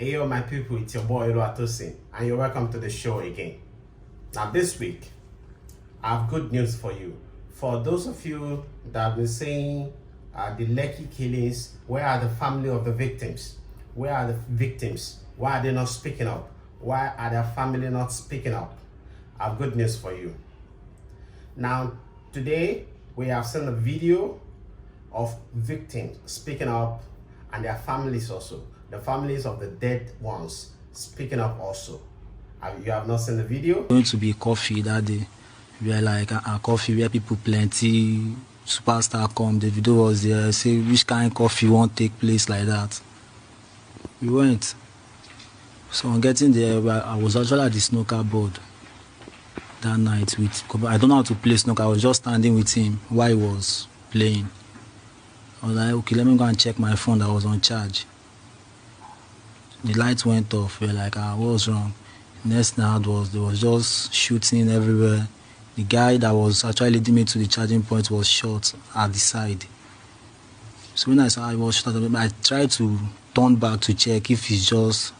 Hey yo my people, it's your boy Oluwatosin and you're welcome to the show again. Now this week, I have good news for you. For those of you that have been saying the Lekki killings, where are the family of the victims? Where are the victims? Why are they not speaking up? Why are their family not speaking up? I have good news for you. Now today, we have seen a video of victims speaking up and their families also. The families of the dead ones speaking up also. You have not seen the video? Going to be coffee that day. We are like a coffee where people plenty, superstar come. The video was there. Say which kind of coffee won't take place like that. We went. So on getting there, I was actually at the snooker board that night with. I don't know how to play snooker. I was just standing with him while he was playing. I was like, okay, let me go and check my phone that was on charge. The lights went off. We were like, what was wrong? Next thing I heard was there was just shooting everywhere. The guy that was actually leading me to the charging point was shot at the side. So when I saw I was shot, I tried to turn back to check if it's just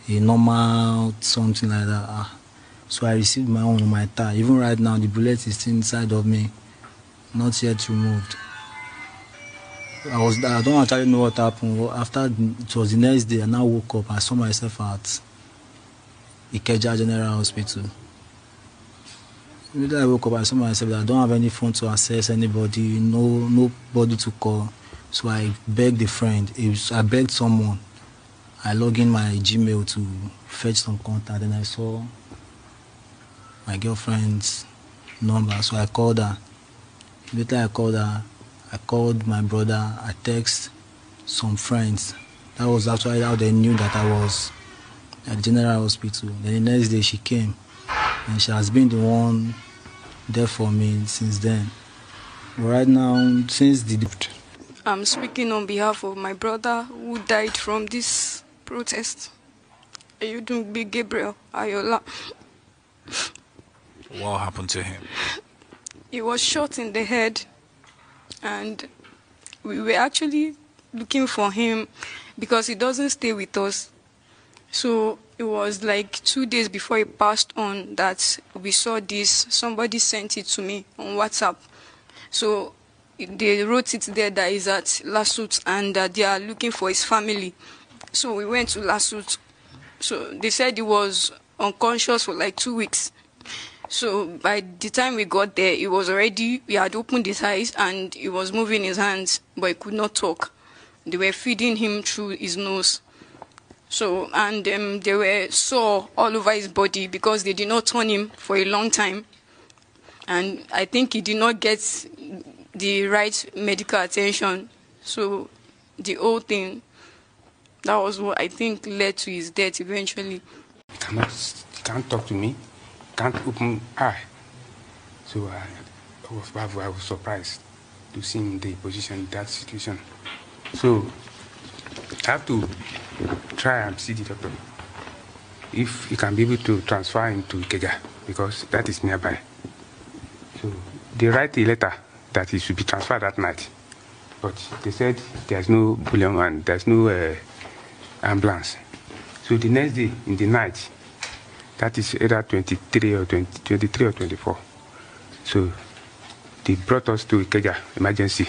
a normal something like that. So I received my own on my thigh. Even right now, the bullet is still inside of me, not yet removed. I don't actually know what happened. After it was the next day, I now woke up. I saw myself at Lekki General Hospital. Immediately I woke up, I saw myself that I don't have any phone to access anybody, nobody to call. So I begged a friend. I begged someone. I logged in my Gmail to fetch some contact, and I saw my girlfriend's number. So I called her. Immediately I called her. I called my brother, I texted some friends. That was actually how they knew that I was at the General Hospital. Then the next day she came, and she has been the one there for me since then. But right now, since the... I'm speaking on behalf of my brother who died from this protest. Ayodunbe Gabriel Ayola. What happened to him? He was shot in the head. And we were actually looking for him because he doesn't stay with us. So it was like 2 days before he passed on that we saw this. Somebody sent it to me on WhatsApp. So they wrote it there that he's at Lasut and that they are looking for his family. So we went to Lasut. So they said he was unconscious for like 2 weeks. So by the time we got there, he had opened his eyes and he was moving his hands, but he could not talk. They were feeding him through his nose. So, and they were sore all over his body because they did not turn him for a long time. And I think he did not get the right medical attention. So the whole thing, that was what I think led to his death eventually. He can't talk to me. Can't open eye. So I was surprised to see him in the position, that situation. So I have to try and see the doctor if he can be able to transfer him to Lekki because that is nearby. So they write a letter that he should be transferred that night, but they said there's no bullion and there's no ambulance. So the next day in the night, that is either 23 or 24. So they brought us to Lekki emergency.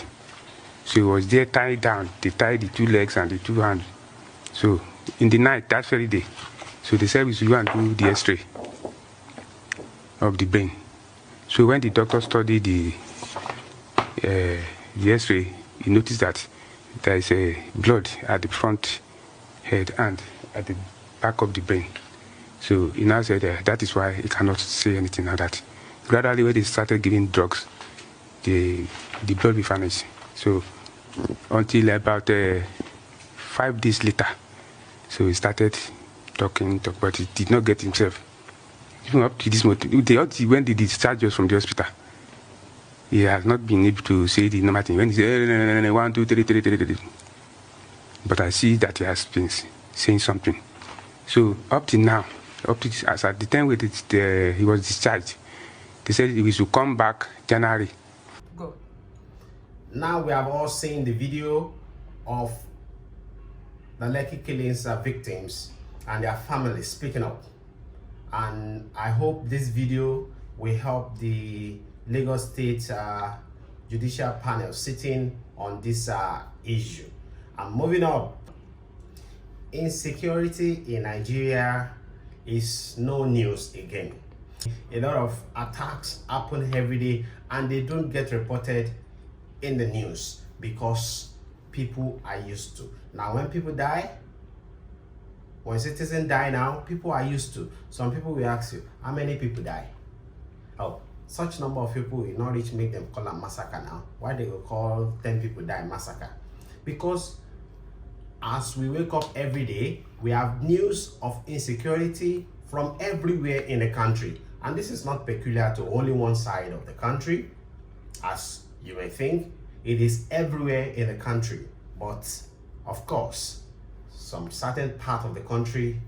So he was there tied down. They tied the 2 legs and the 2 hands. So in the night, that very day, so they said we should go and do the X-ray of the brain. So when the doctor studied the X-ray, he noticed that there is a blood at the front head and at the back of the brain. So he now said that is why he cannot say anything now that gradually when they started giving drugs, the blood will vanish. So until about 5 days later, so he started talking, but he did not get himself. Even up to this moment, when they discharged us from the hospital, he has not been able to say the normal thing. When he said 1, 2, 3, 3, 3, 3, 3. But I see that he has been saying something. So up to now, as at the time when he was discharged, they said we should come back January. Good. Now we have all seen the video of the Lekki killings victims and their families speaking up. And I hope this video will help the Lagos State judicial panel sitting on this issue. And moving up, insecurity in Nigeria is no news again. A lot of attacks happen every day and they don't get reported in the news because people are used to. Now when people die, when citizens die now, people are used to. Some people will ask you, how many people die? Oh, such number of people will not reach make them call a massacre now. Why they will call 10 people die massacre? Because as we wake up every day, we have news of insecurity from everywhere in the country. And this is not peculiar to only one side of the country, as you may think. It is everywhere in the country. But of course, some certain part of the country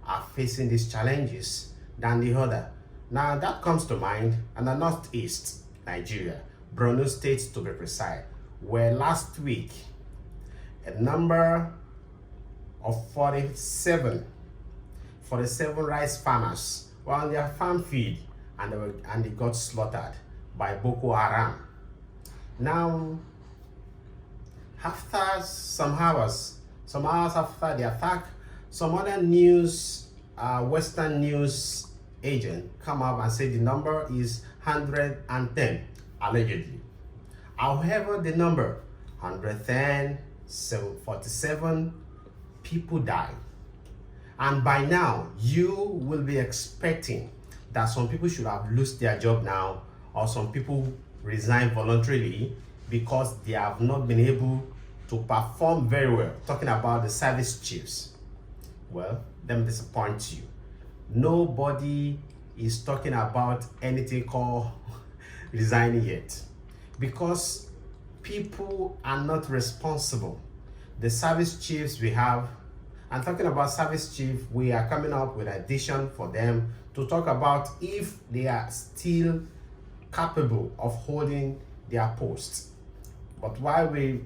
are facing these challenges than the other. Now that comes to mind, and the northeast Nigeria, Borno State to be precise, where last week a number of 47 rice farmers were on their farm field and they got slaughtered by Boko Haram. Now, after some hours after the attack, some other Western news agent come up and say the number is 110, allegedly. However, the number 110, 47 people died. And by now, you will be expecting that some people should have lost their job now, or some people resign voluntarily because they have not been able to perform very well. Talking about the service chiefs. Well, them disappoint you. Nobody is talking about anything called resigning yet, because people are not responsible. The service chiefs we have, and talking about service chief, we are coming up with an addition for them to talk about if they are still capable of holding their posts. But while we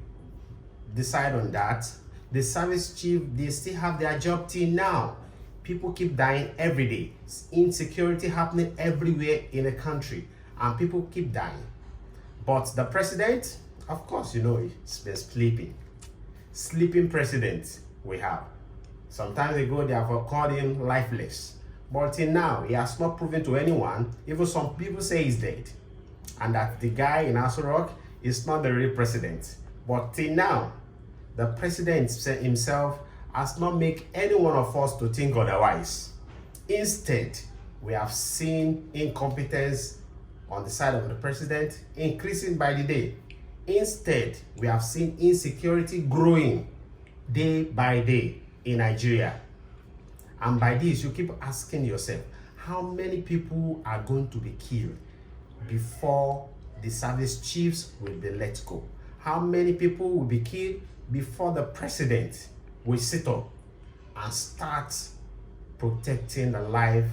decide on that, the service chief, they still have their job till now. People keep dying every day. Insecurity happening everywhere in the country, and people keep dying. But the president, of course, you know, he's been sleeping. Sleeping president we have. Sometimes ago they have called him lifeless. But till now, he has not proven to anyone, even some people say he's dead, and that the guy in Aso Rock is not the real president. But till now, the president himself has not made any one of us to think otherwise. Instead, we have seen incompetence on the side of the president increasing by the day. Instead, we have seen insecurity growing day by day in Nigeria. And by this, you keep asking yourself, how many people are going to be killed before the service chiefs will be let go? How many people will be killed before the president will sit up and start protecting the life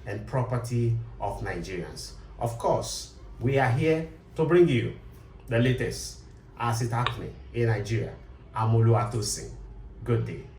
and property of Nigerians? Of course, we are here to bring you the latest as it's happening in Nigeria. I'm Oluwatosin. Good day.